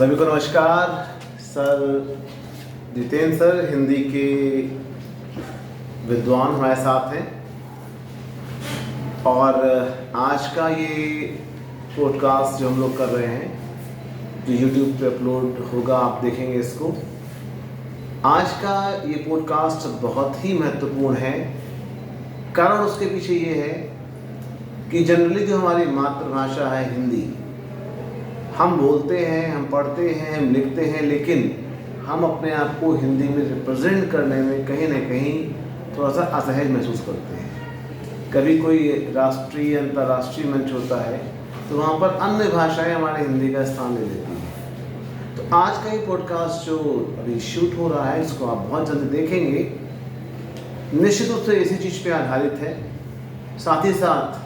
सभी को नमस्कार। सर जितेंद्र सर हिंदी के विद्वान हमारे साथ हैं और आज का ये पॉडकास्ट जो हम लोग कर रहे हैं जो YouTube पे अपलोड होगा, आप देखेंगे इसको। आज का ये पॉडकास्ट बहुत ही महत्वपूर्ण है। कारण उसके पीछे ये है कि जनरली जो हमारी मातृभाषा है हिंदी, हम बोलते हैं, हम पढ़ते हैं, हम लिखते हैं, लेकिन हम अपने आप को हिंदी में रिप्रेजेंट करने में कहीं ना कहीं थोड़ा सा असहज महसूस करते हैं। कभी कोई राष्ट्रीय अंतर्राष्ट्रीय मंच होता है तो वहाँ पर अन्य भाषाएं हमारे हिंदी का स्थान ले लेती हैं। तो आज का ये पॉडकास्ट जो अभी शूट हो रहा है, इसको आप बहुत जल्दी देखेंगे। निश्चित रूप से इसी चीज़ पे आधारित है। साथ ही साथ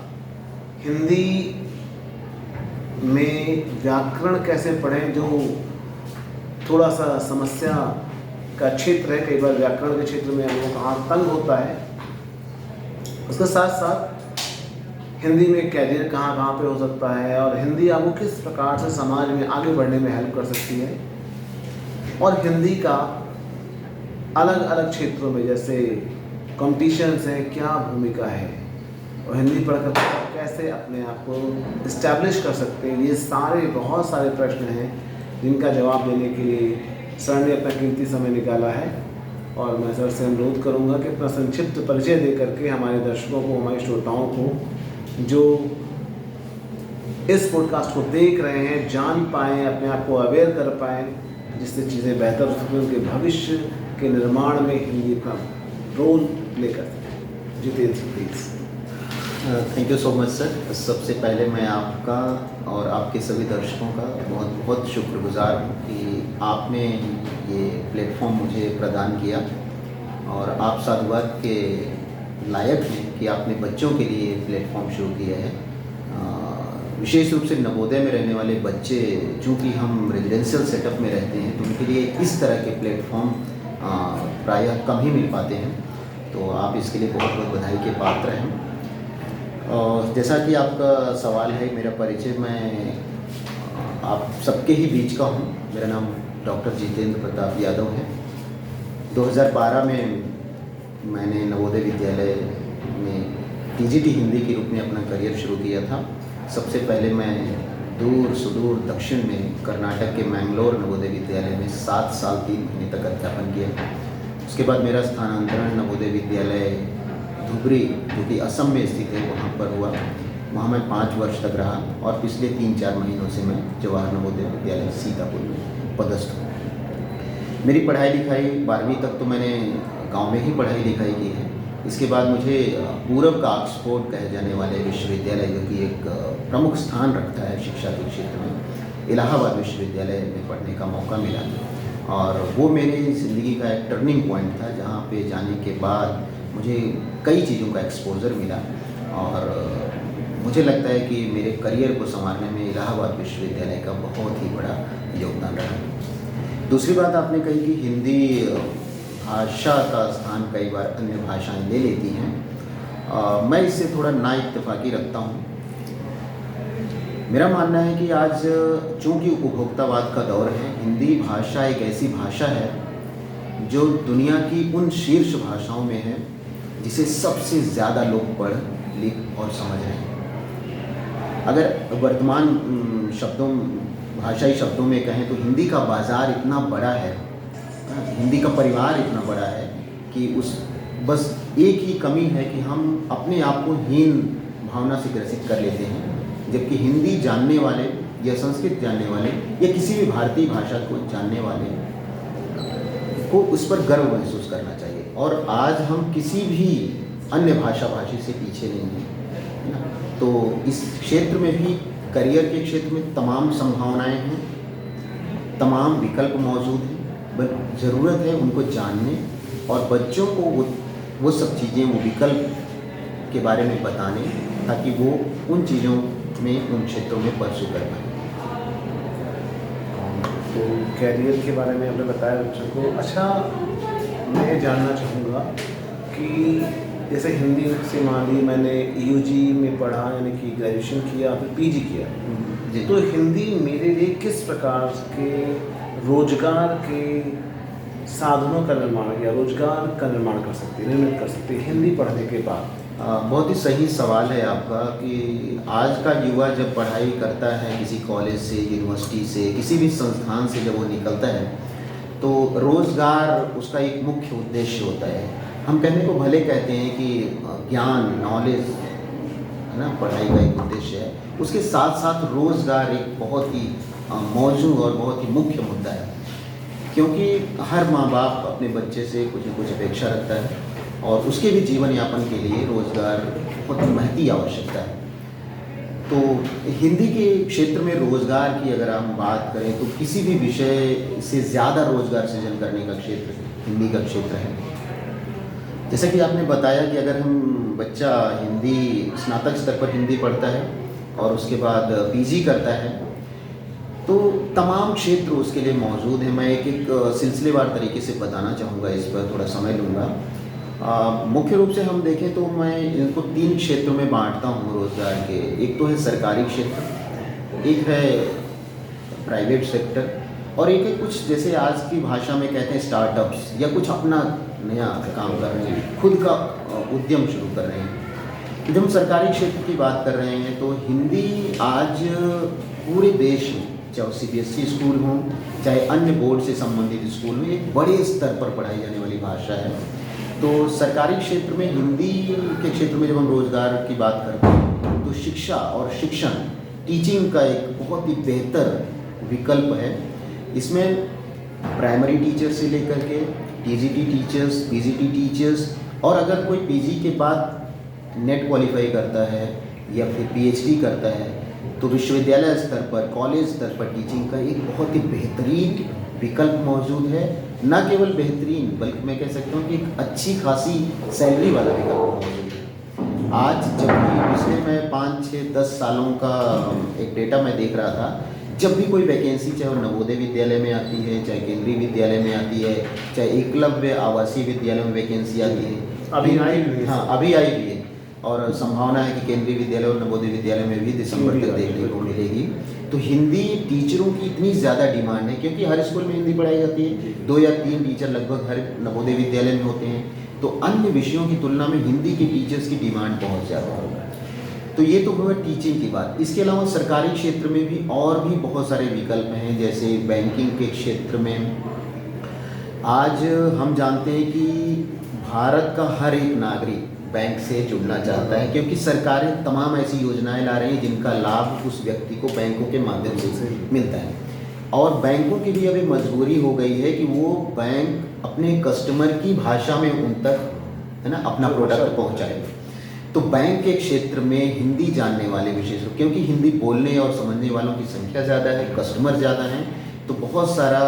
हिंदी में व्याकरण कैसे पढ़ें, जो थोड़ा सा समस्या का क्षेत्र है। कई बार व्याकरण के क्षेत्र में हम लोग कहाँ तंग होता है। उसके साथ साथ हिंदी में कैरियर कहाँ कहाँ पे हो सकता है और हिंदी आपको किस प्रकार से समाज में आगे बढ़ने में हेल्प कर सकती है। और हिंदी का अलग अलग क्षेत्रों में जैसे कॉम्पिटिशन्स हैं, क्या भूमिका है और हिंदी पढ़कर कैसे अपने आप को इस्टेब्लिश कर सकते हैं। ये सारे बहुत सारे प्रश्न हैं जिनका जवाब देने के लिए सर ने अपना कीमती समय निकाला है। और मैं सर से अनुरोध करूंगा कि अपना संक्षिप्त परिचय दे करके हमारे दर्शकों को, हमारे श्रोताओं को जो इस पॉडकास्ट को देख रहे हैं जान पाएँ, अपने आप को अवेयर कर पाएँ, जिससे चीज़ें बेहतर हो सकें, उनके भविष्य के निर्माण में हिंदी का रोल प्ले कर सकें। Jitendra please. Thank you so much sir. सबसे पहले मैं आपका और आपके सभी दर्शकों का बहुत बहुत शुक्रगुजार हूँ कि आपने ये प्लेटफॉर्म मुझे प्रदान किया और आप साधुवाद के लायक हैं कि आपने बच्चों के लिए प्लेटफॉर्म शुरू किया है। विशेष रूप से नवोदय में रहने वाले बच्चे, चूँकि हम रेजिडेंशियल सेटअप में रहते हैं, तो उनके लिए इस तरह के प्लेटफॉर्म प्रायः कम ही मिल पाते हैं। तो आप इसके लिए बहुत बहुत बधाई के पात्र हैं। और जैसा कि आपका सवाल है, मेरा परिचय, मैं आप सबके ही बीच का हूँ। मेरा नाम डॉक्टर जितेंद्र प्रताप यादव है। 2012 में मैंने नवोदय विद्यालय में टीजीटी हिंदी के रूप में अपना करियर शुरू किया था। सबसे पहले मैं दूर सुदूर दक्षिण में कर्नाटक के मैंगलोर नवोदय विद्यालय में 7 साल 3 महीने तक अध्यापन किया। उसके बाद मेरा स्थानांतरण नवोदय विद्यालय धुबरी, जो कि असम में स्थित है, वहाँ पर हुआ। वहाँ मैं 5 वर्ष तक रहा और पिछले 3-4 महीनों से मैं जवाहर नवोदय विद्यालय सीतापुर में पदस्थ हूँ। मेरी पढ़ाई लिखाई 12वीं तक तो मैंने गांव में ही पढ़ाई लिखाई की है। इसके बाद मुझे पूर्व का ऑक्सफोर्ड कहे जाने वाले विश्वविद्यालय, जो कि एक प्रमुख स्थान रखता है शिक्षा के क्षेत्र में, इलाहाबाद विश्वविद्यालय में पढ़ने का मौका मिला। और वो मेरी ज़िंदगी का एक टर्निंग पॉइंट था, जहाँ पे जाने के बाद मुझे कई चीज़ों का एक्सपोजर मिला और मुझे लगता है कि मेरे करियर को संवारने में इलाहाबाद विश्वविद्यालय का बहुत ही बड़ा योगदान रहा। दूसरी बात आपने कही कि हिंदी भाषा का स्थान कई बार अन्य भाषाएं ले लेती हैं। मैं इससे थोड़ा नाइत्तेफाकी रखता हूँ। मेरा मानना है कि आज चूँकि उपभोक्तावाद का दौर है, हिंदी भाषा एक ऐसी भाषा है जो दुनिया की उन शीर्ष भाषाओं में है जिसे सबसे ज़्यादा लोग पढ़, लिख और समझ रहे हैं। अगर वर्तमान भाषाई शब्दों में कहें तो हिंदी का बाज़ार इतना बड़ा है, हिंदी का परिवार इतना बड़ा है कि बस एक ही कमी है कि हम अपने आप को हीन भावना से ग्रसित कर लेते हैं। जबकि हिंदी जानने वाले या संस्कृत जानने वाले या किसी भी भारतीय भाषा को जानने वाले को उस पर गर्व महसूस करना चाहिए। और आज हम किसी भी अन्य भाषी से पीछे नहीं हैं, है ना। तो इस क्षेत्र में भी, करियर के क्षेत्र में तमाम संभावनाएं हैं, तमाम विकल्प मौजूद हैं। बस ज़रूरत है उनको जानने और बच्चों को वो सब चीज़ें, वो विकल्प के बारे में बताने, ताकि वो उन चीज़ों में, उन क्षेत्रों में परस्यू कर पाएँ। तो कैरियर के बारे में आपने बताया बच्चों को। अच्छा, मैं जानना चाहूँगा कि जैसे हिंदी से मान ली मैंने यूजी में पढ़ा, यानी कि ग्रेजुएशन किया, फिर पीजी किया, जी। तो हिंदी मेरे लिए किस प्रकार के रोजगार के साधनों का निर्माण या रोजगार का निर्माण कर सकती है, निर्मित कर सकती है हिंदी पढ़ने के बाद? बहुत ही सही सवाल है आपका कि आज का युवा जब पढ़ाई करता है किसी कॉलेज से, यूनिवर्सिटी से, किसी भी संस्थान से जब वो निकलता है तो रोज़गार उसका एक मुख्य उद्देश्य होता है। हम कहने को भले कहते हैं कि ज्ञान, नॉलेज है ना, पढ़ाई का एक उद्देश्य है, उसके साथ साथ रोज़गार एक बहुत ही मौजूद और बहुत ही मुख्य मुद्दा है, क्योंकि हर माँ बाप अपने बच्चे से कुछ न कुछ अपेक्षा रखता है और उसके भी जीवन यापन के लिए रोज़गार बहुत महती आवश्यकता है। तो हिंदी के क्षेत्र में रोज़गार की अगर हम बात करें तो किसी भी विषय से ज़्यादा रोज़गार सृजन करने का क्षेत्र हिंदी का क्षेत्र है। जैसा कि आपने बताया कि अगर हम बच्चा हिंदी स्नातक स्तर पर हिंदी पढ़ता है और उसके बाद पीजी करता है तो तमाम क्षेत्र उसके लिए मौजूद हैं। मैं एक एक सिलसिलेवार तरीके से बताना चाहूँगा, इस पर थोड़ा समय लूँगा। मुख्य रूप से हम देखें तो मैं इनको 3 क्षेत्रों में बांटता हूँ रोज़गार के। एक तो है सरकारी क्षेत्र, एक है प्राइवेट सेक्टर और एक है कुछ जैसे आज की भाषा में कहते हैं स्टार्टअप्स, या कुछ अपना नया काम कर रहे हैं, खुद का उद्यम शुरू कर रहे हैं। जब हम सरकारी क्षेत्र की बात कर रहे हैं तो हिंदी आज पूरे देश में, चाहे CBSE स्कूल हों चाहे अन्य बोर्ड से संबंधित स्कूल में, एक बड़े स्तर पर पढ़ाई जाने वाली भाषा है। तो सरकारी क्षेत्र में हिंदी के क्षेत्र में जब हम रोज़गार की बात करते हैं तो शिक्षा और शिक्षण, टीचिंग का एक बहुत ही बेहतर विकल्प है। इसमें प्राइमरी टीचर से लेकर के TGT टीचर्स, PGT टीचर्स, और अगर कोई PG के बाद नेट क्वालिफाई करता है या फिर PhD करता है तो विश्वविद्यालय स्तर पर, कॉलेज स्तर पर टीचिंग का एक बहुत ही बेहतरीन विकल्प मौजूद है। न केवल बेहतरीन बल्कि मैं कह सकता हूँ कि एक अच्छी खासी सैलरी वाला विकल्प मौजूद है। आज जब भी पिछले मैं 5, 6, 10 सालों का एक डेटा मैं देख रहा था, जब भी कोई वैकेंसी चाहे वो नवोदय विद्यालय में आती है, चाहे केंद्रीय विद्यालय में आती है, चाहे एकलव्य आवासीय विद्यालय में वैकेंसी आती है, अभी आई हुई है। हाँ, अभी आई हुई है और संभावना है कि केंद्रीय विद्यालय और नवोदय विद्यालय में भी दिसंबर तक देखने को मिलेगी। तो हिंदी टीचरों की इतनी ज़्यादा डिमांड है क्योंकि हर स्कूल में हिंदी पढ़ाई जाती है, 2 या 3 टीचर लगभग हर नवोदय विद्यालय में होते हैं, तो अन्य विषयों की तुलना में हिंदी के टीचर्स की डिमांड बहुत ज़्यादा है। तो ये तो हुआ टीचिंग की बात। इसके अलावा सरकारी क्षेत्र में भी और भी बहुत सारे विकल्प हैं, जैसे बैंकिंग के क्षेत्र में आज हम जानते हैं कि भारत का हर एक नागरिक बैंक से जुड़ना चाहता है, क्योंकि सरकारें तमाम ऐसी योजनाएं ला रही हैं जिनका लाभ उस व्यक्ति को बैंकों के माध्यम से मिलता है। और बैंकों की भी अभी मजबूरी हो गई है कि वो बैंक अपने कस्टमर की भाषा में उन तक, है ना, अपना प्रोडक्ट पहुंचाए। तो बैंक के क्षेत्र में हिंदी जानने वाले विशेष रूप, क्योंकि हिंदी बोलने और समझने वालों की संख्या ज़्यादा है, कस्टमर ज़्यादा हैं, तो बहुत सारा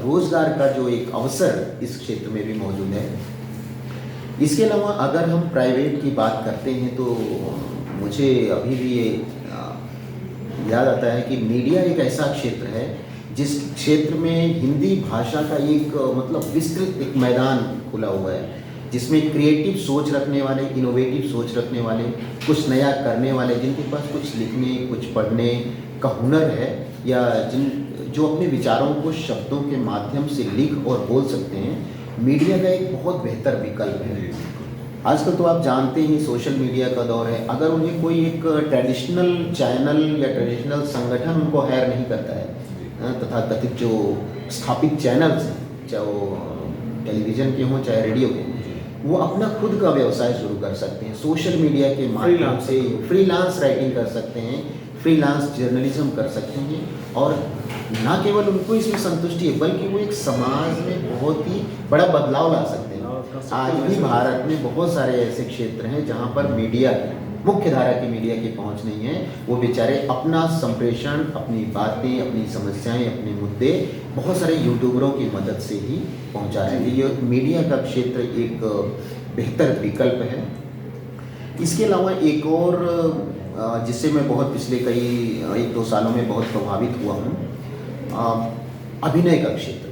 रोज़गार का जो एक अवसर इस क्षेत्र में भी मौजूद है। इसके अलावा अगर हम प्राइवेट की बात करते हैं तो मुझे अभी भी ये याद आता है कि मीडिया एक ऐसा क्षेत्र है जिस क्षेत्र में हिंदी भाषा का एक मतलब विस्तृत एक मैदान खुला हुआ है, जिसमें क्रिएटिव सोच रखने वाले, इनोवेटिव सोच रखने वाले, कुछ नया करने वाले, जिनके पास कुछ लिखने, कुछ पढ़ने का हुनर है, या जो अपने विचारों को शब्दों के माध्यम से लिख और बोल सकते हैं, मीडिया का एक बहुत बेहतर विकल्प है। आजकल तो आप जानते ही सोशल मीडिया का दौर है। अगर उन्हें कोई एक ट्रेडिशनल चैनल या ट्रेडिशनल संगठन उनको हायर नहीं करता है, तथा कथित जो स्थापित चैनल्स हैं, चाहे वो टेलीविज़न के हों चाहे रेडियो के, वो अपना खुद का व्यवसाय शुरू कर सकते हैं। सोशल मीडिया के माध्यम से फ्रीलांस राइटिंग कर सकते हैं, फ्रीलांस जर्नलिज्म कर सकते हैं, और ना केवल उनको इसमें संतुष्टि है बल्कि वो एक समाज में बहुत ही बड़ा बदलाव ला सकते हैं। आज भी भारत में बहुत सारे ऐसे क्षेत्र हैं जहाँ पर मीडिया की, मुख्य धारा की मीडिया की पहुँच नहीं है। वो बेचारे अपना संप्रेषण, अपनी बातें, अपनी समस्याएं, अपने मुद्दे बहुत सारे यूट्यूबरों की मदद से ही पहुँचा रहे हैं। ये मीडिया का क्षेत्र एक बेहतर विकल्प है। इसके अलावा एक और जिससे मैं बहुत पिछले कई 1-2 सालों में बहुत प्रभावित हुआ हूँ, अभिनय का क्षेत्र।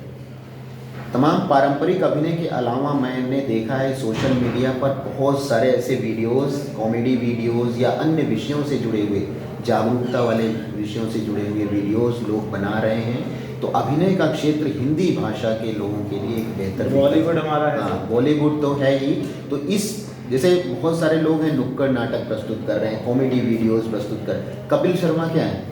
तमाम पारंपरिक अभिनय के अलावा मैंने देखा है सोशल मीडिया पर बहुत सारे ऐसे वीडियोस, कॉमेडी वीडियोस या अन्य विषयों से जुड़े हुए जागरूकता वाले विषयों से जुड़े हुए वीडियोस लोग बना रहे हैं। तो अभिनय का क्षेत्र हिंदी भाषा के लोगों के लिए एक बेहतर, बॉलीवुड हमारा है। हाँ, बॉलीवुड तो है ही। तो इस जैसे बहुत सारे लोग हैं नुक्कड़ नाटक प्रस्तुत कर रहे हैं, कॉमेडी वीडियोस प्रस्तुत कर रहे हैं। कपिल शर्मा क्या है,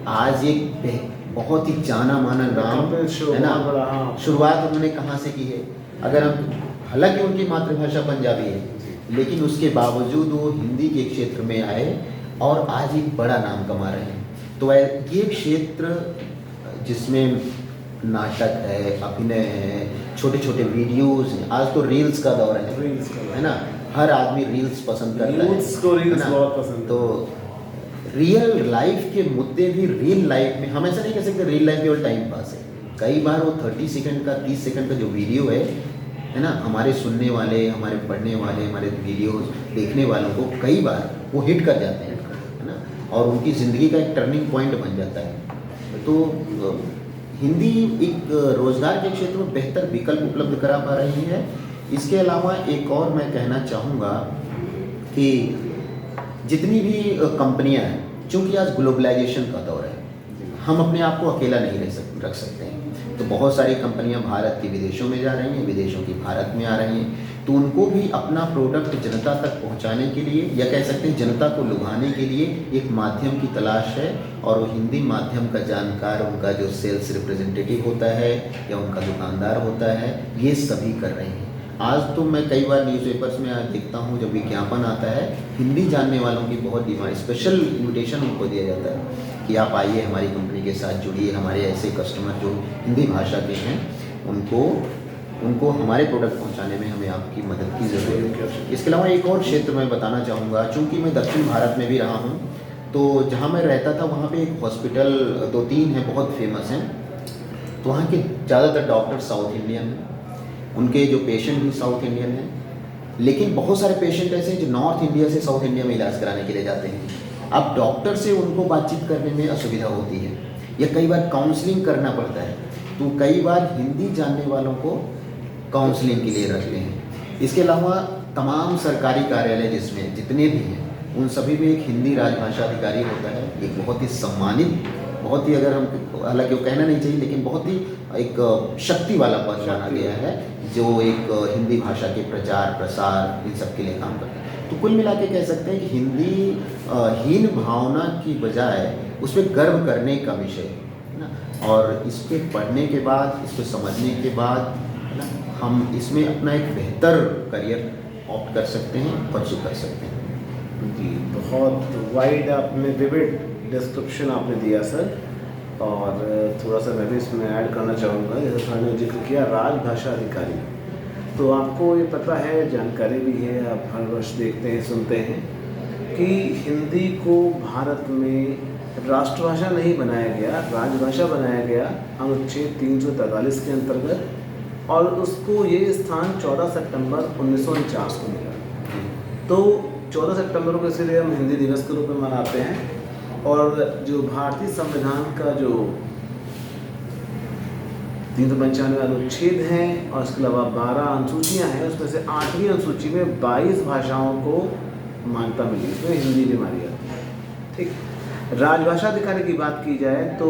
आज एक बहुत ही जाना माना नाम है ना। शुरुआत उन्होंने कहाँ से की है, अगर हम, हालांकि उनकी मातृभाषा पंजाबी है, लेकिन उसके बावजूद वो हिंदी के क्षेत्र में आए और आज एक बड़ा नाम कमा रहे हैं। तो ये क्षेत्र जिसमें नाटक है, अभिनय है, छोटे छोटे वीडियोस हैं, आज तो रील्स का दौर है ना, हर आदमी रील्स पसंद करता है, रील्स बहुत पसंद। तो रियल लाइफ के मुद्दे भी रियल लाइफ में, हम ऐसा नहीं कह सकते रियल लाइफ केवल टाइम पास है। कई बार वो 30 सेकंड का 30 सेकंड का जो वीडियो है ना, हमारे सुनने वाले, हमारे पढ़ने वाले, हमारे वीडियोस देखने वालों को कई बार वो हिट कर जाते हैं, है ना, और उनकी ज़िंदगी का एक टर्निंग पॉइंट बन जाता है। तो हिंदी एक रोज़गार के क्षेत्र में बेहतर विकल्प उपलब्ध करा पा रही है। इसके अलावा एक और मैं कहना चाहूँगा कि जितनी भी कंपनियां हैं, चूँकि आज ग्लोबलाइजेशन का दौर है, हम अपने आप को अकेला नहीं रख सकते हैं। तो बहुत सारी कंपनियां भारत के विदेशों में जा रही हैं, विदेशों की भारत में आ रही हैं। तो उनको भी अपना प्रोडक्ट जनता तक पहुंचाने के लिए, या कह सकते हैं जनता को लुभाने के लिए एक माध्यम की तलाश है, और वो हिंदी माध्यम का जानकार, उनका जो सेल्स रिप्रेजेंटेटिव होता है या उनका दुकानदार होता है, ये सभी कर रहे हैं। आज तो मैं कई बार न्यूज़पेपर्स में देखता हूँ, जब विज्ञापन आता है, हिंदी जानने वालों की बहुत डिमांड, स्पेशल इन्विटेशन उनको दिया जाता है कि आप आइए हमारी कंपनी के साथ जुड़िए, हमारे ऐसे कस्टमर जो हिंदी भाषा के हैं उनको हमारे प्रोडक्ट पहुंचाने में हमें आपकी मदद की ज़रूरत है। इसके अलावा एक और क्षेत्र मैं बताना चाहूँगा, चूँकि मैं दक्षिण भारत में भी रहा हूँ, तो जहाँ मैं रहता था वहाँ पे एक हॉस्पिटल 2-3 हैं बहुत फेमस हैं। तो वहाँ के ज़्यादातर डॉक्टर साउथ इंडियन हैं, उनके जो पेशेंट भी साउथ इंडियन हैं, लेकिन बहुत सारे पेशेंट ऐसे हैं जो नॉर्थ इंडिया से साउथ इंडिया में इलाज कराने के लिए जाते हैं। अब डॉक्टर से उनको बातचीत करने में असुविधा होती है, या कई बार काउंसलिंग करना पड़ता है, तो कई बार हिंदी जानने वालों को काउंसलिंग के लिए रखते हैं। इसके अलावा तमाम सरकारी कार्यालय जिसमें जितने भी हैं, उन सभी में एक हिंदी राजभाषा अधिकारी होता है, एक बहुत ही सम्मानित, बहुत ही, अगर हम, हालांकि वो कहना नहीं चाहिए, लेकिन बहुत ही एक शक्ति वाला पद माना गया है, जो एक हिंदी भाषा के प्रचार प्रसार इन सब के लिए काम करता है। तो कुल मिला के कह सकते हैं कि हिंदी हीन भावना की बजाय उस पर गर्व करने का विषय है ना, और इस पर पढ़ने के बाद, इस पर समझने के बाद, है ना, हम इसमें अपना एक बेहतर करियर ऑप्ट कर सकते हैं, परस्यू कर सकते हैं। जी, बहुत वाइड आपने विविड डिस्क्रिप्शन आपने दिया सर, और थोड़ा सा मैं भी इसमें ऐड करना चाहूँगा। जैसे सर ने जिक्र किया राजभाषा अधिकारी, तो आपको ये पता है, जानकारी भी है, आप हर वर्ष देखते हैं, सुनते हैं कि हिंदी को भारत में राष्ट्रभाषा नहीं बनाया गया, राजभाषा बनाया गया अनुच्छेद 343 के अंतर्गत, और उसको ये स्थान 14 सितंबर 1949 को मिला। तो 14 सितंबर को इसलिए हम हिंदी दिवस के रूप में मनाते हैं, और जो भारतीय संविधान का जो 395 अनुच्छेद हैं, और इसके अलावा 12 अनुसूचियाँ हैं, उसमें से 8वीं अनुसूची में 22 भाषाओं को मान्यता मिली, इसमें हिंदी भी मानी जाती है। ठीक, राजभाषा अधिकारी की बात की जाए तो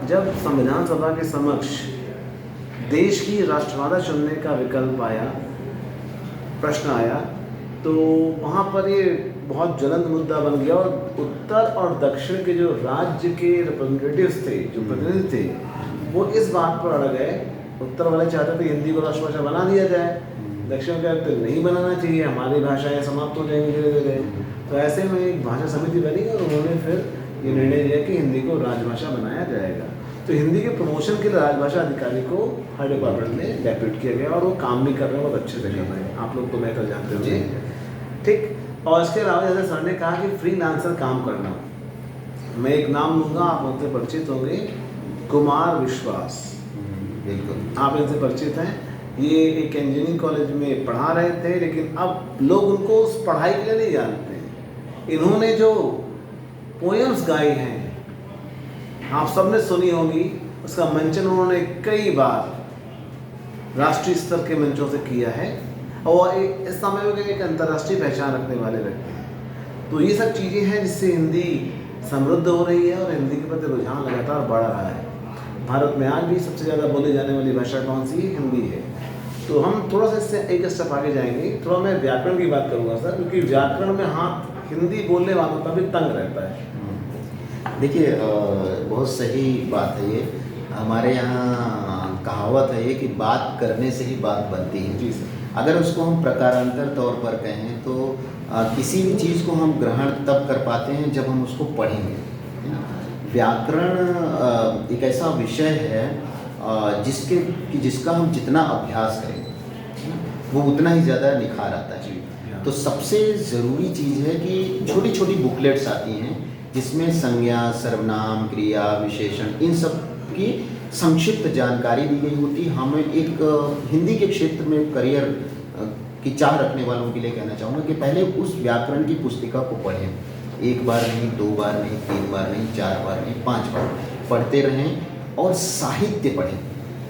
जब संविधान सभा के समक्ष देश की राष्ट्रभाषा चुनने का विकल्प आया, प्रश्न आया, तो वहाँ पर ये बहुत ज्वलंत मुद्दा बन गया, और उत्तर और दक्षिण के जो राज्य के रिप्रेजेंटेटिव्स थे, जो प्रतिनिधि थे, वो इस बात पर अड़ गए। उत्तर वाले चाहते थे हिंदी को राष्ट्रभाषा बना दिया जाए, दक्षिण कहते नहीं बनाना चाहिए, हमारी भाषाएं समाप्त हो जाएंगी धीरे धीरे। तो ऐसे में एक भाषा समिति बनी और उन्होंने फिर ये निर्णय लिया कि हिंदी को राजभाषा बनाया जाएगा। तो हिंदी के प्रमोशन के लिए राजभाषा अधिकारी को हर डिपार्टमेंट में डेप्यूट किया गया, और वो काम भी कर रहे हैं, बहुत अच्छे से कर रहे हैं, आप लोग तो बेहतर जानते हो। ठीक, और इसके अलावा जैसे सर ने कहा कि फ्रीलांसर काम करना, मैं एक नाम लूँगा, आप उनसे परिचित होंगे, कुमार विश्वास। बिल्कुल, आप इनसे परिचित हैं। ये एक इंजीनियरिंग कॉलेज में पढ़ा रहे थे, लेकिन अब लोग उनको उस पढ़ाई के लिए नहीं जानते हैं। इन्होंने जो पोएम्स गाई हैं, आप सबने सुनी होगी, उसका मंचन उन्होंने कई बार राष्ट्रीय स्तर के मंचों से किया है, और इस समय में एक अंतर्राष्ट्रीय पहचान रखने वाले व्यक्ति हैं। तो ये सब चीज़ें हैं जिससे हिंदी समृद्ध हो रही है और हिंदी के प्रति रुझान लगातार बढ़ रहा है। भारत में आज भी सबसे ज़्यादा बोली जाने वाली भाषा कौन सी है? हिंदी है। तो हम थोड़ा सा इससे एक स्टेप आगे जाएंगे। थोड़ा मैं व्याकरण की बात करूँगा सर, क्योंकि व्याकरण में हाथ हिंदी बोलने वालों का भी तंग रहता है। देखिए, बहुत सही बात है ये। हमारे यहाँ कहावत है ये कि बात करने से ही बात बनती है। जी सर। अगर उसको हम प्रकारांतर तौर पर कहें तो किसी भी चीज़ को हम ग्रहण तब कर पाते हैं जब हम उसको पढ़ेंगे, है ना। व्याकरण एक ऐसा विषय है जिसका हम जितना अभ्यास करें वो उतना ही ज़्यादा निखार आता है। तो सबसे ज़रूरी चीज़ है कि छोटी छोटी बुकलेट्स आती हैं जिसमें संज्ञा, सर्वनाम, क्रिया, विशेषण, इन सब की संक्षिप्त जानकारी दी गई होती है। हमें एक हिंदी के क्षेत्र में करियर की चाह रखने वालों के लिए कहना चाहूँगा कि पहले उस व्याकरण की पुस्तिका को पढ़ें। एक बार नहीं, 2 बार नहीं, 3 बार नहीं, 4 बार नहीं, 5 बार पढ़ते रहें और साहित्य पढ़ें।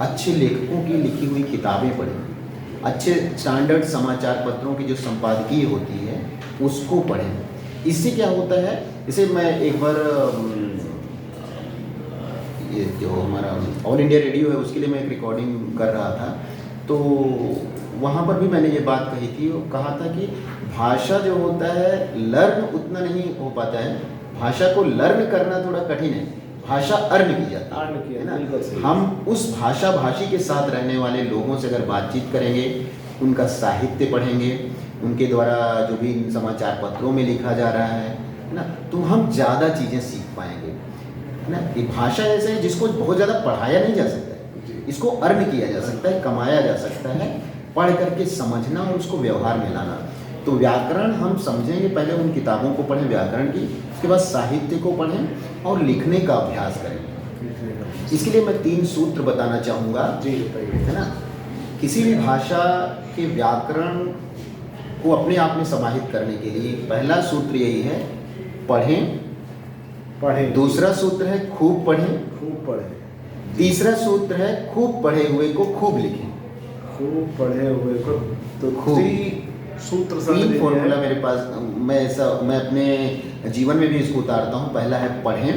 अच्छे लेखकों की लिखी हुई किताबें पढ़ें। अच्छे स्टैंडर्ड समाचार पत्रों की जो संपादकीय होती है उसको पढ़ें। इससे क्या होता है, इसे मैं एक बार ये जो हमारा ऑल इंडिया रेडियो है उसके लिए मैं एक रिकॉर्डिंग कर रहा था, तो वहाँ पर भी मैंने ये बात कही थी। वो कहा था कि भाषा जो होता है लर्न उतना नहीं हो पाता है, भाषा को लर्न करना थोड़ा कठिन है, भाषा अर्न की जाती है ना। हम उस भाषा भाषी के साथ रहने वाले लोगों से अगर बातचीत करेंगे, उनका साहित्य पढ़ेंगे, उनके द्वारा जो भी समाचार पत्रों में लिखा जा रहा है ना, तो हम ज़्यादा चीज़ें सीख पाएंगे, है ना। ये भाषा ऐसे है जिसको बहुत ज़्यादा पढ़ाया नहीं जा सकता है, इसको अर्न किया जा सकता है, कमाया जा सकता है, पढ़ करके समझना और उसको व्यवहार में लाना। तो व्याकरण हम समझेंगे, पहले उन किताबों को पढ़ें व्याकरण की, उसके बाद साहित्य को पढ़ें और लिखने का अभ्यास करें। इसके लिए मैं 3 सूत्र बताना चाहूँगा। जी बताइए। है ना। किसी भी भाषा के व्याकरण को अपने आप में समाहित करने के लिए पहला सूत्र यही है, पढ़ें। दूसरा सूत्र है खूब पढ़ें। तीसरा सूत्र है खूब पढ़े हुए को खूब लिखें। खूब पढ़े हुए को तो खूब। 3 सूत्र 3 फॉर्मूला मेरे पास, मैं अपने जीवन में भी इसको उतारता हूँ। पहला है पढ़ें,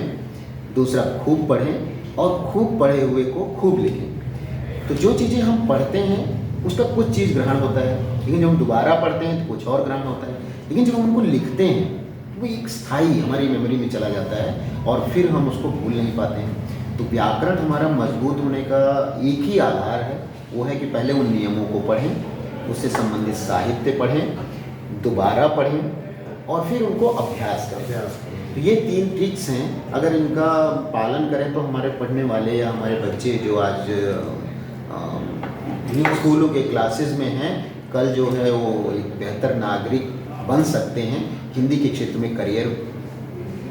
दूसरा खूब पढ़ें और खूब पढ़े हुए को खूब लिखें। तो जो चीज़ें हम पढ़ते हैं उसका कुछ चीज़ ग्रहण होता है, लेकिन जब हम दोबारा पढ़ते हैं तो कुछ और ग्रहण होता है, लेकिन जब हम उनको लिखते हैं वो एक स्थायी हमारी मेमोरी में चला जाता है और फिर हम उसको भूल नहीं पाते हैं। तो व्याकरण हमारा मजबूत होने का एक ही आधार है, वो है कि पहले उन नियमों को पढ़ें, उससे संबंधित साहित्य पढ़ें, दोबारा पढ़ें और फिर उनको अभ्यास करें। तो ये 3 ट्रिक्स हैं, अगर इनका पालन करें तो हमारे पढ़ने वाले या हमारे बच्चे जो आज स्कूलों के क्लासेस में हैं, कल जो है वो एक बेहतर नागरिक बन सकते हैं, हिंदी के क्षेत्र में करियर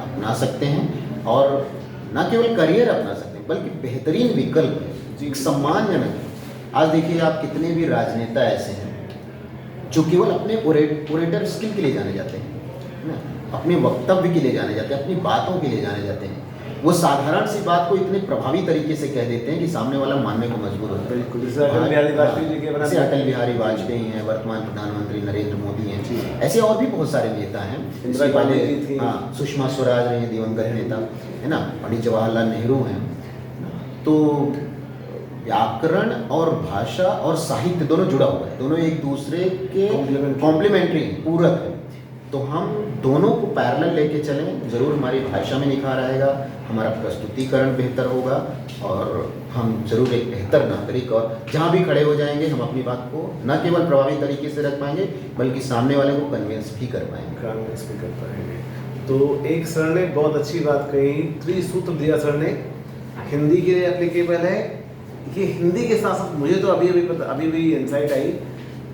अपना सकते हैं और न केवल करियर अपना सकते हैं बल्कि बेहतरीन विकल्प है, सम्मानजनक। आज देखिए आप कितने भी राजनेता ऐसे हैं जो केवल अपने ओरेटर स्किल के लिए जाने जाते हैं ना, अपने वक्तव्य के लिए जाने जाते हैं, अपनी बातों के लिए जाने जाते हैं। वो साधारण सी बात को इतने प्रभावी तरीके से कह देते हैं कि सामने वाला मानने को मजबूर होता है। बिल्कुल। जैसे अटल बिहारी वाजपेयी हैं, वर्तमान प्रधानमंत्री नरेंद्र मोदी हैं, ऐसे और भी बहुत सारे नेता हैं। इंदिरा गांधी जी थी, सुषमा स्वराज रही हैं, दिवंगत नेता, है ना, पंडित जवाहरलाल नेहरू हैं। तो व्याकरण और भाषा और साहित्य दोनों जुड़ा हुआ है, दोनों एक दूसरे के कॉम्प्लीमेंट्री पूरक है। तो हम दोनों को पैरेलल लेके चलें, ज़रूर हमारी भाषा में निखार आएगा, हमारा प्रस्तुतिकरण बेहतर होगा और हम ज़रूर एक बेहतर नागरिक, और जहाँ भी खड़े हो जाएंगे हम अपनी बात को न केवल प्रभावी तरीके से रख पाएंगे बल्कि सामने वाले को कन्विंस भी कर पाएंगे। तो एक सर ने बहुत अच्छी बात कही, 3 सूत्र दिया सर ने, हिंदी के लिए एप्लीकेबल है। ये हिंदी के साथ साथ मुझे तो अभी भी इंसाइट आई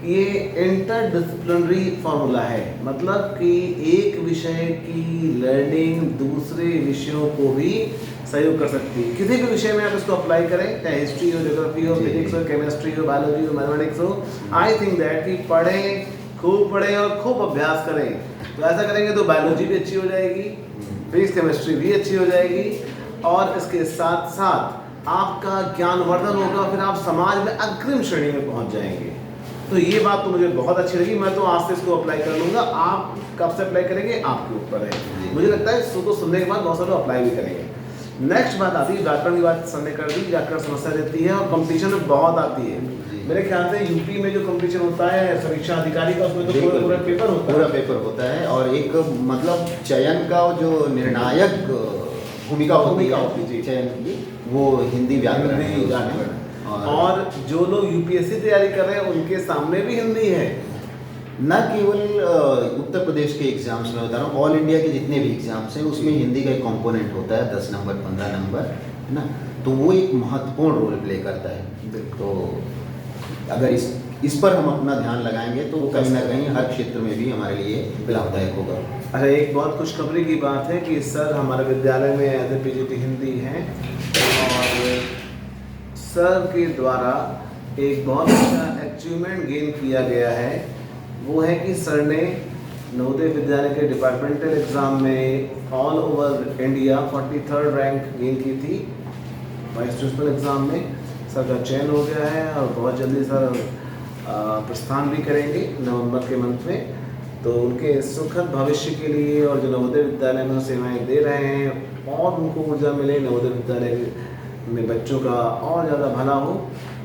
कि ये इंटरडिसिप्लिनरी फार्मूला है, मतलब कि एक विषय की लर्निंग दूसरे विषयों को भी सहयोग कर सकती है। किसी भी विषय में आप इसको अप्लाई करें, चाहे हिस्ट्री हो, ज्योग्राफी हो, फिजिक्स हो, केमिस्ट्री हो, बायोलॉजी हो, मैथमेटिक्स हो। आई थिंक दैट कि पढ़ें, खूब पढ़ें और खूब अभ्यास करें। तो ऐसा करेंगे तो बायोलॉजी भी अच्छी हो जाएगी, फिजिक्स केमिस्ट्री भी अच्छी हो जाएगी और इसके साथ साथ आपका ज्ञानवर्धन होगा, फिर आप समाज में अग्रिम श्रेणी में पहुंच जाएंगे। तो ये बात तो मुझे बहुत अच्छी लगी, मैं तो आज से इसको अप्लाई कर लूँगा। आप कब से अप्लाई करेंगे आपके ऊपर है। मुझे लगता है इसको सुनने के बाद बहुत सारे अप्लाई भी करेंगे। नेक्स्ट बात आती है व्याकरण की बात हमने कर दी, व्याकरण समस्या रहती है और कंपटीशन में बहुत आती है। मेरे ख्याल से यूपी में जो कंपटीशन होता है समीक्षा अधिकारी का, उसमें तो पूरा पेपर होता है, पूरा पेपर होता है और एक मतलब चयन का जो निर्णायक भूमिका होती है चयन की, वो हिंदी व्याकरण है। और जो लोग यूपीएससी तैयारी कर रहे हैं उनके सामने भी हिंदी है। न केवल उत्तर प्रदेश के एग्जाम्स में बता रहा हूँ, ऑल इंडिया के जितने भी एग्जाम्स हैं उसमें हिंदी का एक कंपोनेंट होता है, 10 नंबर 15 नंबर, है ना। तो वो एक महत्वपूर्ण रोल प्ले करता है। तो अगर इस पर हम अपना ध्यान लगाएंगे तो वो कहीं ना कहीं हर क्षेत्र में भी हमारे लिए लाभदायक होगा। अच्छा, एक बहुत खुशखबरी की बात है कि सर हमारे विद्यालय में एज ए पीजीटी हिंदी हैं और सर के द्वारा एक बहुत अच्छा अचीवमेंट गेन किया गया है। वो है कि सर ने नवोदय विद्यालय के डिपार्टमेंटल एग्ज़ाम में all over India 43rd rank gain की थी। वाइस प्रिंसिपल एग्ज़ाम में सर का चयन हो गया है और बहुत जल्दी सर प्रस्थान भी करेंगे नवंबर के मंथ में। तो उनके सुखद भविष्य के लिए और जो नवोदय विद्यालय में सेवाएं दे रहे हैं और उनको ऊर्जा मिले, नवोदय विद्यालय में बच्चों का और ज़्यादा भला हो।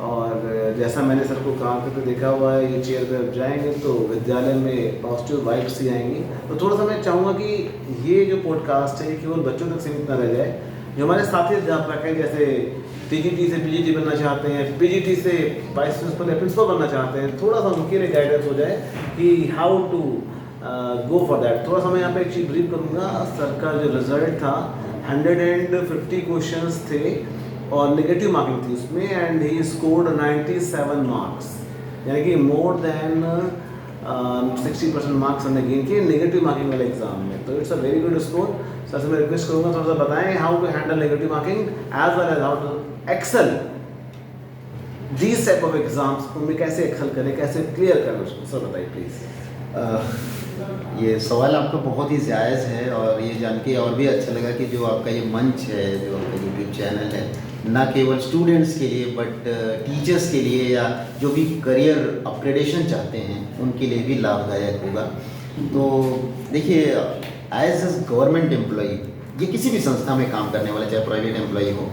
और जैसा मैंने सर को कहा करके देखा हुआ है, ये चेयर पर जाएंगे तो विद्यालय में पॉजिटिव वाइब्स ही आएंगी। तो थोड़ा सा मैं चाहूँगा कि ये जो पॉडकास्ट है ये केवल बच्चों तक सीमित न रह जाए। जो हमारे साथी अध्यापक हैं, जैसे टीजीटी से पीजीटी बनना चाहते हैं, पीजीटी से वाइस प्रिंसिपल या प्रिंसिपल बनना चाहते हैं, थोड़ा सा उनके लिए गाइडेंस हो जाए कि how to go for that. थोड़ा सा मैं यहाँ पे एक चीज़ ब्रीफ करूँगा। सर का जो रिजल्ट था 150 क्वेश्चंस थे और नेगेटिव मार्किंग थी उसमें, एंड ही स्कोर्ड 97 मार्क्स, यानी कि मोर देन 60% मार्क्स हमने गेन किए नेगेटिव मार्किंग वाले एग्जाम में। तो it's a very good score. Sir से मैं रिक्वेस्ट करूँगा थोड़ा सा बताएं how to handle negative marking as well as how to excel these type of exams, उनमें कैसे एक्सेल करें, कैसे क्लियर करें उसको। सर बताइए प्लीज़। ये सवाल आपका बहुत ही जायज़ है और ये जान के और भी अच्छा लगा कि जो आपका ये मंच है, जो आपका यूट्यूब चैनल है, ना केवल स्टूडेंट्स के लिए बट टीचर्स के लिए या जो भी करियर अपग्रेडेशन चाहते हैं उनके लिए भी लाभदायक होगा। तो देखिए, एज ए गवर्नमेंट एम्प्लॉई, ये किसी भी संस्था में काम करने वाला, चाहे प्राइवेट एम्प्लॉई हो,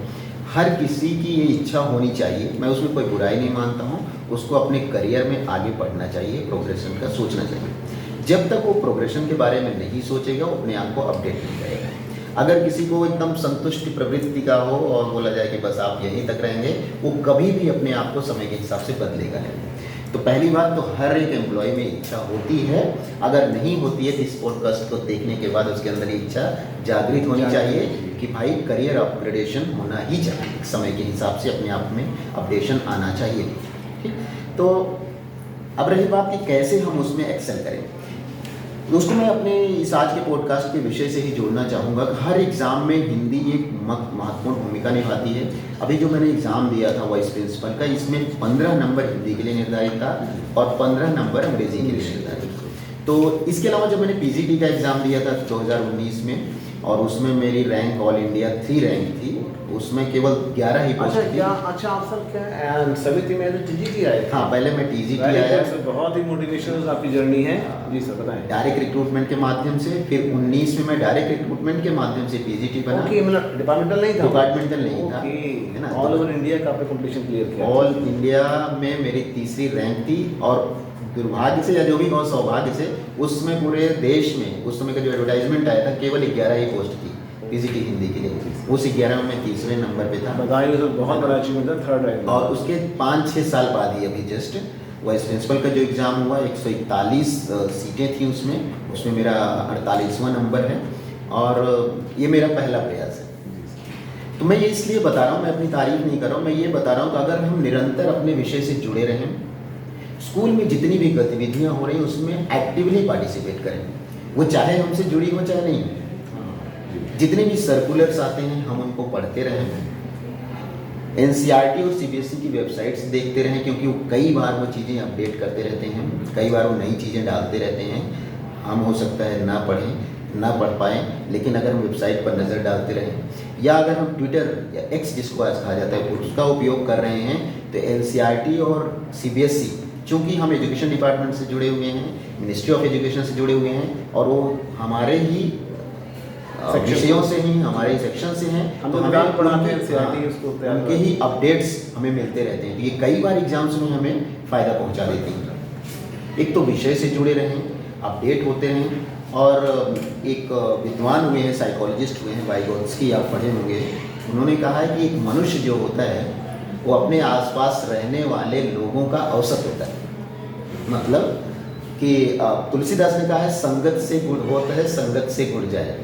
हर किसी की ये इच्छा होनी चाहिए, मैं उसमें कोई बुराई नहीं मानता हूँ, उसको अपने करियर में आगे बढ़ना चाहिए, प्रोग्रेशन का सोचना चाहिए। जब तक वो प्रोग्रेशन के बारे में नहीं सोचेगा वो अपने आप को अपडेट नहीं करेगा। अगर किसी को एकदम संतुष्ट प्रवृत्ति का हो और बोला जाए कि बस आप यहीं तक रहेंगे, वो कभी भी अपने आप को समय के हिसाब से बदलेगा नहीं। तो पहली बात तो हर एक एम्प्लॉय में इच्छा होती है, अगर नहीं होती है तो इस पॉडकास्ट को देखने के बाद उसके अंदर इच्छा जागृत होनी चाहिए कि भाई करियर अपग्रेडेशन होना ही चाहिए, समय के हिसाब से अपने आप में अपडेशन आना चाहिए। ठीक, तो अब रही बात कि कैसे हम उसमें एक्सेल करें। दोस्तों, मैं अपने इस आज के पॉडकास्ट के विषय से ही जोड़ना चाहूँगा कि हर एग्ज़ाम में हिंदी एक महत्वपूर्ण भूमिका निभाती है। अभी जो मैंने एग्ज़ाम दिया था वाइस प्रिंसिपल का, इसमें 15 नंबर हिंदी के लिए निर्धारित था और 15 नंबर अंग्रेजी के लिए निर्धारित था। तो इसके अलावा जब मैंने पीजीटी का एग्ज़ाम दिया था 2019 में, और उसमें मेरी रैंक ऑल इंडिया 3 रैंक थी, उसमें केवल 11 ही पोस्ट थी। अच्छा, आप सर क्या समिति में टीजीटी आए? हाँ, पहले मैं टीजीटी आया। बहुत ही मोटिवेशनल आपकी जर्नी है। जी सर बताएं। डायरेक्ट रिक्रूटमेंट के माध्यम से, फिर 19 में मैं डायरेक्ट रिक्रूटमेंट के माध्यम से पीजीटी बना। ओके, मतलब डिपार्टमेंटल नहीं था? डिपार्टमेंटल नहीं था, है ना। ऑल ओवर इंडिया का आपने कंपटीशन क्लियर किया? ऑल इंडिया में मेरी 3री रैंक थी और दुर्भाग्य से या जो भी हो सौभाग्य से उसमें पूरे देश में उस समय का जो एडवर्टाइजमेंट आया था केवल 11 ही पोस्ट थी पीजीटी हिंदी के लिए। उस 11 में 3रे नंबर पे था। बताइए, तो बहुत बड़ा अचीवमेंट था, 3rd रैंक। और उसके 5-6 साल बाद ही अभी जस्ट वाइस प्रिंसिपल का जो एग्ज़ाम हुआ, 141 सीटें थी उसमें मेरा 48वां नंबर है और ये मेरा पहला प्रयास है। तो मैं ये इसलिए बता रहा हूँ, मैं अपनी तारीफ नहीं कर रहा हूँ, मैं ये बता रहा हूँ कि अगर हम निरंतर अपने विषय से जुड़े रहें, स्कूल में जितनी भी गतिविधियाँ हो रही हैं उसमें एक्टिवली पार्टिसिपेट करें, वो चाहे हमसे जुड़ी हो चाहे नहीं। जितने भी सर्कुलर्स आते हैं हम उनको पढ़ते रहें, एनसीईआरटी और सीबीएसई की वेबसाइट्स देखते रहें, क्योंकि वो कई बार वो चीज़ें अपडेट करते रहते हैं, कई बार वो नई चीज़ें डालते रहते हैं। हम हो सकता है ना पढ़ें, ना पढ़ पाएँ, लेकिन अगर हम वेबसाइट पर नज़र डालते रहें या अगर हम ट्विटर या एक्स जिसको आज कहा जाता है उसका उपयोग कर रहे हैं, तो एनसीईआरटी और सीबीएसई चूँकि हम एजुकेशन डिपार्टमेंट से जुड़े हुए हैं, मिनिस्ट्री ऑफ एजुकेशन से जुड़े हुए हैं, और वो हमारे ही विषयों से ही, हमारे सेक्शन से हैं, हम तो लोग हमें पढ़ाते हैं CRT उसको तैयार उनके ही अपडेट्स हमें मिलते रहते हैं। तो ये कई बार एग्जाम्स में हमें फ़ायदा पहुंचा देती हैं। एक तो विषय से जुड़े रहें, अपडेट होते रहें, और एक विद्वान हुए हैं, साइकोलॉजिस्ट हुए हैं, वाइगोत्स्की, आप पढ़े होंगे, उन्होंने कहा है कि एक मनुष्य जो होता है वो अपने आसपास रहने वाले लोगों का औसत होता है। मतलब कि तुलसीदास ने कहा है, संगत से गुण होता है, संगत से गुण जाए।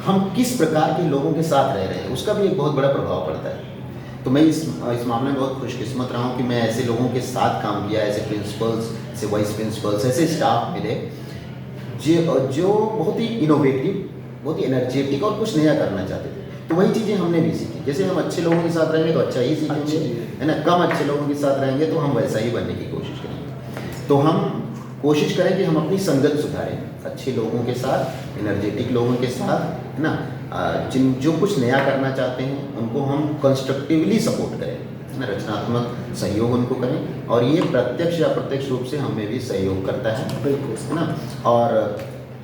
हम किस प्रकार के लोगों के साथ रह रहे हैं उसका भी एक बहुत बड़ा प्रभाव पड़ता है। तो मैं इस मामले में बहुत खुशकिस्मत रहा हूँ कि मैं ऐसे लोगों के साथ काम किया, ऐसे प्रिंसिपल्स, ऐसे वाइस प्रिंसिपल्स, ऐसे स्टाफ मिले जो बहुत ही इनोवेटिव, बहुत ही एनर्जेटिक और कुछ नया करना चाहते थे। तो वही चीज़ें हमने भी सीखी। जैसे हम अच्छे लोगों के साथ रहेंगे तो अच्छा ही सीखेंगे, है ना। कम अच्छे लोगों के साथ रहेंगे तो हम वैसा ही बनने की कोशिश करेंगे। तो हम कोशिश करें कि हम अपनी संगत सुधारें, अच्छे लोगों के साथ, एनर्जेटिक लोगों के साथ, है ना। जो कुछ नया करना चाहते हैं उनको हम कंस्ट्रक्टिवली सपोर्ट करें, है ना, रचनात्मक सहयोग उनको करें, और ये प्रत्यक्ष या अप्रत्यक्ष रूप से हमें भी सहयोग करता है, बिल्कुल, है ना। और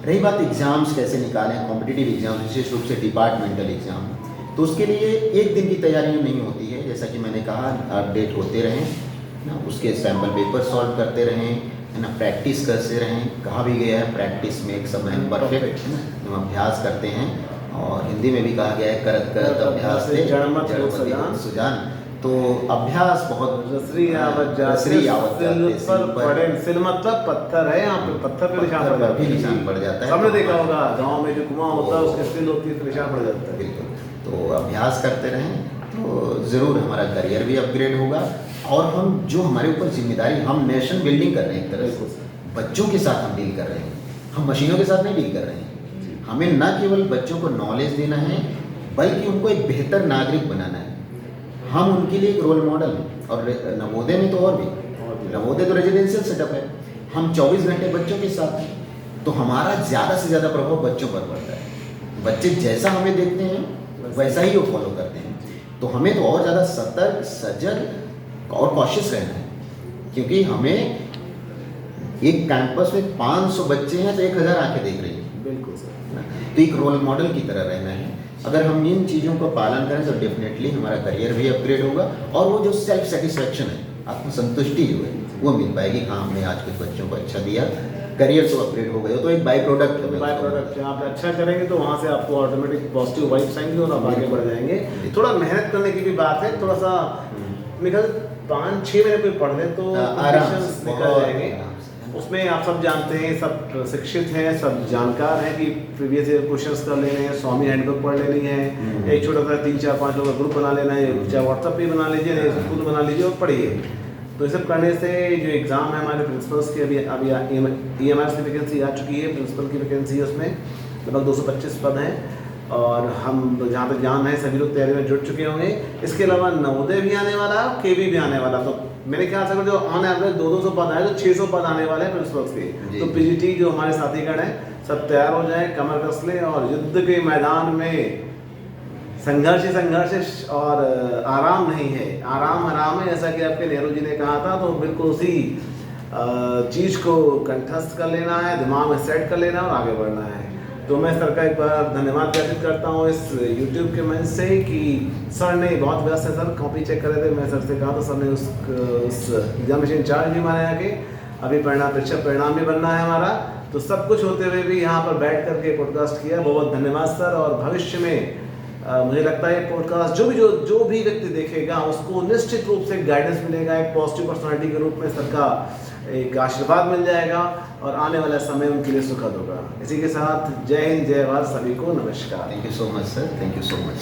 रही बात एग्ज़ाम्स कैसे निकालें, कॉम्पिटिटिव एग्ज़ाम, विशेष रूप से डिपार्टमेंटल एग्ज़ाम, तो उसके लिए एक दिन की तैयारी नहीं होती है। जैसा कि मैंने कहा, अपडेट होते रहें ना, उसके सैम्पल पेपर सॉल्व करते रहें, है ना, प्रैक्टिस करते रहें। कहा भी गया है, प्रैक्टिस में एक समय परफेक्ट, है ना। हम अभ्यास करते हैं, और हिंदी में भी कहा गया है, करत करत अभ्यास से जड़मत सुजान। तो अभ्यास बहुत रसरी आवत जाते, सिल मतलब पत्थर है, यहाँ पे पत्थर पे निशान पड़ जाता है। हमने देखा होगा गांव में जो कुआं होता है उसके सिल होती है तो निशान पड़ जाता है। बिल्कुल। तो अभ्यास करते रहें तो ज़रूर हमारा करियर भी अपग्रेड होगा, और हम जो हमारे ऊपर जिम्मेदारी, हम नेशन बिल्डिंग कर रहे हैं, एक तरह से बच्चों के साथ हम डील कर रहे हैं, हम मशीनों के साथ नहीं डील कर रहे हैं। हमें न केवल बच्चों को नॉलेज देना है, बल्कि उनको एक बेहतर नागरिक बनाना है। हम उनके लिए एक रोल मॉडल हैं। और नवोदय में तो और भी, नवोदय तो रेजिडेंशियल सेटअप है, हम 24 घंटे बच्चों के साथ हैं, तो हमारा ज़्यादा से ज़्यादा प्रभाव बच्चों पर पड़ता है। बच्चे जैसा हमें देखते हैं वैसा ही वो फॉलो करते हैं। तो हमें तो और ज़्यादा सतर्क, सजग और कॉशियस रहना है, क्योंकि हमें एक कैंपस में 500 बच्चे हैं तो 1000 आंखें देख रही हैं। बिल्कुल सर। तो एक रोल मॉडल की तरह रहना है। अगर हम इन चीज़ों का पालन करें तो डेफिनेटली हमारा करियर भी अपग्रेड होगा, और वो जो सेल्फ सेटिस्फैक्शन है, आत्मसंतुष्टि जो है, वो मिल पाएगी। हाँ, हमने आज कुछ बच्चों को अच्छा दिया, करियर तो अपग्रेड हो गए, तो एक बाई प्रोडक्ट है। बाई प्रोडक्ट है, आप अच्छा करेंगे तो वहाँ से आपको ऑटोमेटिक पॉजिटिव वाइब्स आएंगे और आप आगे बढ़ जाएंगे। थोड़ा मेहनत करने की भी बात है, थोड़ा सा मेरे 5-6 महीने कोई पढ़ लें तो निकल जाएंगे। उसमें आप सब जानते हैं, सब शिक्षित हैं, सब जानकार हैं कि प्रीवियस ईयर क्वेश्चंस कर लेने हैं, स्वामी हैंडबुक पढ़ लेनी है, एक छोटा सा 3-4-5 लोगों का ग्रुप बना लेना है, चाहे व्हाट्सएप पे बना लीजिए, स्कूल बना लीजिए और पढ़िए। तो ये सब करने से जो एग्ज़ाम है हमारे प्रिंसिपल्स की, अभी EMRs की वैकेंसी आ चुकी है, प्रिंसिपल की वैकेंसी है, उसमें लगभग 225 पद हैं, और हम जहाँ तक जान है सभी लोग तैयारी में जुट चुके होंगे। इसके अलावा नवोदय भी आने वाला है, केवी भी आने वाला, तो मेरे ख्याल से अगर जो ऑन एवरेज 200 पद आए तो 600 पद आने वाले हैं प्रिंसिपल्स के। तो PGT जो हमारे साथीगण हैं सब तैयार हो जाएं, कमर कस लें, और युद्ध के मैदान में संघर्ष और आराम नहीं है, आराम हराम है, ऐसा कि आपके नेहरू जी ने कहा था। तो बिल्कुल उसी चीज़ को कंठस्थ कर लेना है, दिमाग में सेट कर लेना और आगे बढ़ना है। तो मैं सर का एक बार धन्यवाद व्यक्त करता हूँ इस YouTube के मंच से कि सर ने, बहुत व्यस्त है सर, कॉपी चेक कर रहे थे, मैं सर से कहा तो सर ने उस एग्जामिनेशन इंचार्ज भी हमारे यहाँ के, अभी परिणाम भी बनना है हमारा। तो सब कुछ होते हुए भी यहाँ पर बैठ करके पॉडकास्ट किया, बहुत धन्यवाद सर। और भविष्य में मुझे लगता है पॉडकास्ट जो भी व्यक्ति देखेगा उसको निश्चित रूप से गाइडेंस मिलेगा, एक पॉजिटिव पर्सनालिटी के रूप में सर का एक आशीर्वाद मिल जाएगा, और आने वाला समय उनके लिए सुखद होगा। इसी के साथ जय हिंद, जय भारत, सभी को नमस्कार। Thank you so much sir, thank you so much.